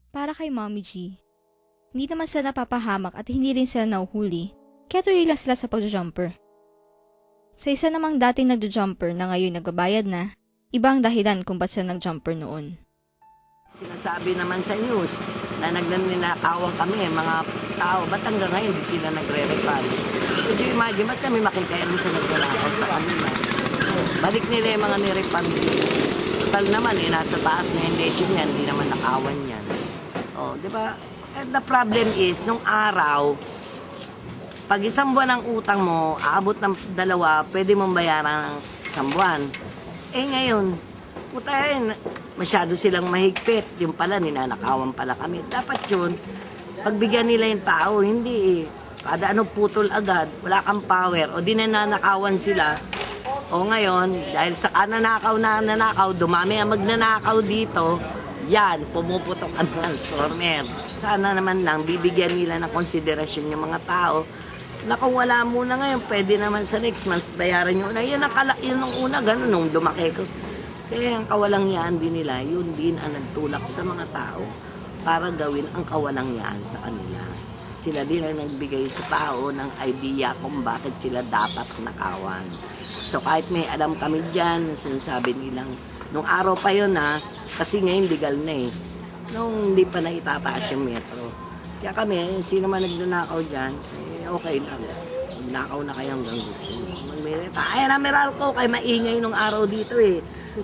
Para kay Mommy G, hindi naman sila napapahamak at hindi rin sila nauhuli, kaya tuloy lang sila sa pagja-jumper. Sa isa namang dating nagja-jumper na ngayon nagbabayad na, ibang dahilan kung ba't sila nag-jumper noon. Sinasabi naman sa news na ninakawan kami, mga tao, ba't hanggang ngayon hindi sila nagre-refund? Could you imagine, ba't kami makikailan sa nagnanakaw sa kanila? Balik nila yung mga nirefund. Total naman, nasa taas na yung leche niyan, hindi naman nakawan yan. Di ba? The problem is, nung araw, pag isang buwan ang utang mo, aabot ng 2, pwede mong bayaran ng 1 buwan. Ngayon, putahin, masyado silang mahigpit. Yung pala, ninanakawan pala kami. Dapat yun, pagbigyan nila yung tao, hindi kada putol agad, wala kang power, o di nanakawan sila. O ngayon, dahil sa nanakaw, dumami ang magnanakaw dito, yan, pumuputok ang transformer. Sana naman lang, bibigyan nila ng konsiderasyon yung mga tao na kung wala muna ngayon, pwede naman sa next month bayaran nyo na. Yun ang una, ganun, nung lumaki ko. Kaya ang kawalangyaan din nila, yun din ang nagtulak sa mga tao para gawin ang kawalangyaan sa kanila. Sila din ang nagbigay sa tao ng idea kung bakit sila dapat nakawan. So kahit may alam kami dyan, sinasabi nilang, nung araw pa yun kasi ngayon legal na nung hindi pa na itataas yung metro. Kaya kami, sino man nagnanakaw dyan, okay lang. Nakaw na kayong hanggang gusto. Magmireta. Ayan na, Meralco, kay maingay nung araw dito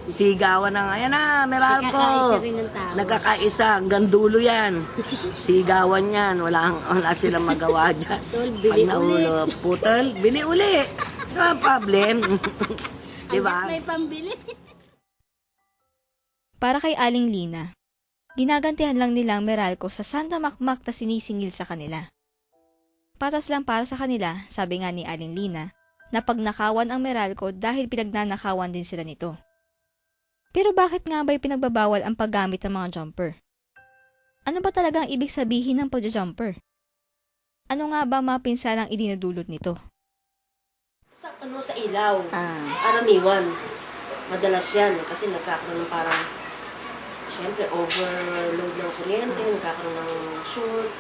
Sigawan na nga. Ayan na, Meralco. Nagkakaisa, hanggang dulo yan. Sigawan yan. Wala silang magawa dyan. Pag naulo, putol, bili uli. Ito ang problem. Diba? May pambili. Para kay Aling Lina, ginagantihan lang nilang Meralco sa Santa Makmak na sinisingil sa kanila. Patas lang para sa kanila, sabi nga ni Aling Lina, na pagnakawan ang Meralco dahil pinagnanakawan din sila nito. Pero bakit nga ba'y pinagbabawal ang paggamit ng mga jumper? Ano ba talagang ibig sabihin ng pagja-jumper? Ano nga ba mga pinsalang idinudulot nito? Sa ilaw, karaniwan. Madalas yan kasi nagkakaroon ng parang, siyempre, overload ng kuryente, nagkakaroon ng short,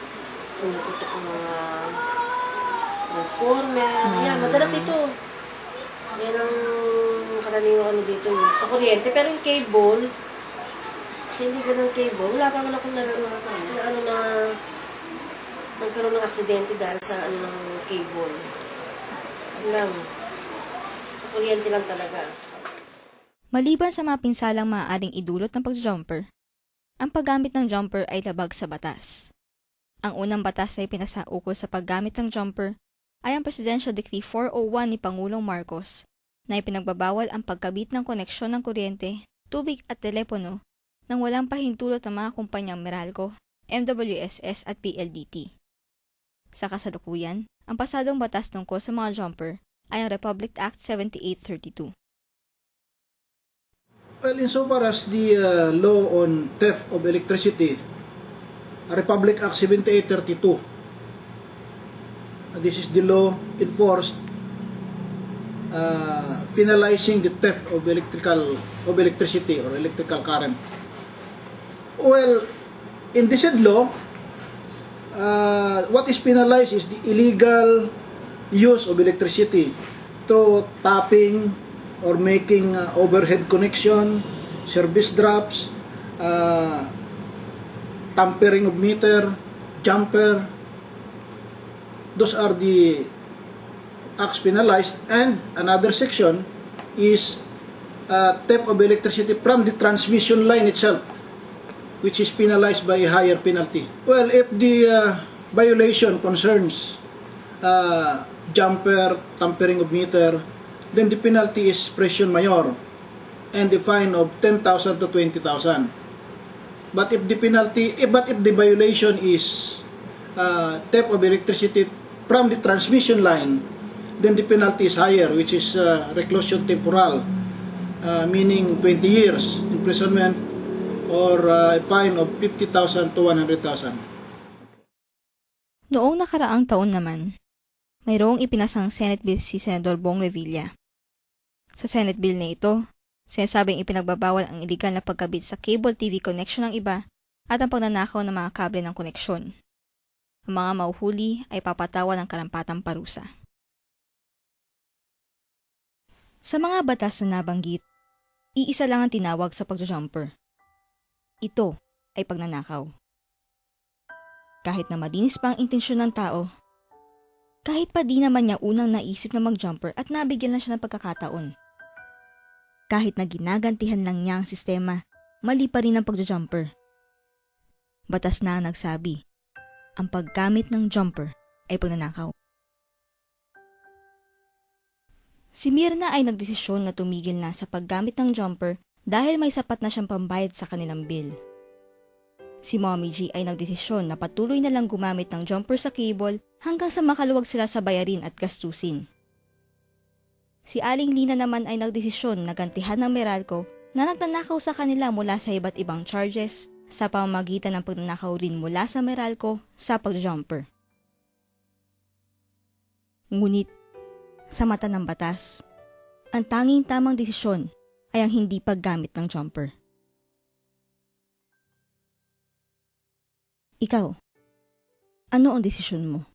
pumuputok ng mga transformer. Yan, madalas dito. Yan ang karaniwan dito sa kuryente. Pero yung cable, kasi hindi ganun cable, wala pa man akong nagkaroon ng aksidente dahil sa ng cable. Lang. Sa kuryente lang talaga. Maliban sa mga pinsalang maaaring idulot ng pag-jumper, ang paggamit ng jumper ay labag sa batas. Ang unang batas na ipinasaukol sa paggamit ng jumper ay ang Presidential Decree 401 ni Pangulong Marcos na ipinagbabawal ang pagkabit ng koneksyon ng kuryente, tubig at telepono nang walang pahintulot ng mga kumpanyang Meralco, MWSS at PLDT. Sa kasalukuyan, ang pasadong batas tungkol sa mga jumper ay ang Republic Act 7832. Well, insofar as the law on theft of electricity, Republic Act 7832, this is the law enforced penalizing the theft of electricity or electrical current. Well, in this law, what is penalized is the illegal use of electricity through tapping or making overhead connection, service drops, tampering of meter, jumper. Those are the acts penalized. And another section is theft of electricity from the transmission line itself, which is penalized by a higher penalty. Well, if the violation concerns jumper, tampering of meter, then the penalty is pression mayor and the fine of 10,000 to 20,000. But if the violation is theft of electricity from the transmission line, then the penalty is higher, which is reclusion temporal, meaning 20 years imprisonment or a fine of 50,000 to 100,000. Noong nakaraang taon naman, mayroong ipinasang Senate Bill si Senador Bong Revilla. Sa Senate Bill na ito, sinasabing ipinagbabawal ang iligal na pagkabit sa cable TV connection ng iba at ang pagnanakaw ng mga kable ng koneksyon. Ang mga mauhuli ay papatawan ng karampatang parusa. Sa mga batas na nabanggit, iisa lang ang tinawag sa pagja-jumper. Ito ay pagnanakaw. Kahit na malinis pa ang intensyon ng tao, kahit pa di naman niya unang naisip na mag-jumper at nabigyan na siya ng pagkakataon. Kahit na ginagantihan lang niya ang sistema, mali pa rin ang pagja-jumper. Batas na ang nagsabi, ang paggamit ng jumper ay pagnanakaw. Si Mirna ay nagdesisyon na tumigil na sa paggamit ng jumper dahil may sapat na siyang pambayad sa kanilang bill. Si Mommy G ay nagdesisyon na patuloy na lang gumamit ng jumper sa cable hanggang sa makaluwag sila sa bayarin at gastusin. Si Aling Lina naman ay nagdesisyon na gantihan ng Meralco na nagnanakaw sa kanila mula sa iba't ibang charges sa pamamagitan ng pagnanakaw rin mula sa Meralco sa pag-jumper. Ngunit, sa mata ng batas, ang tanging tamang desisyon ay ang hindi paggamit ng jumper. Ikaw, ano ang desisyon mo?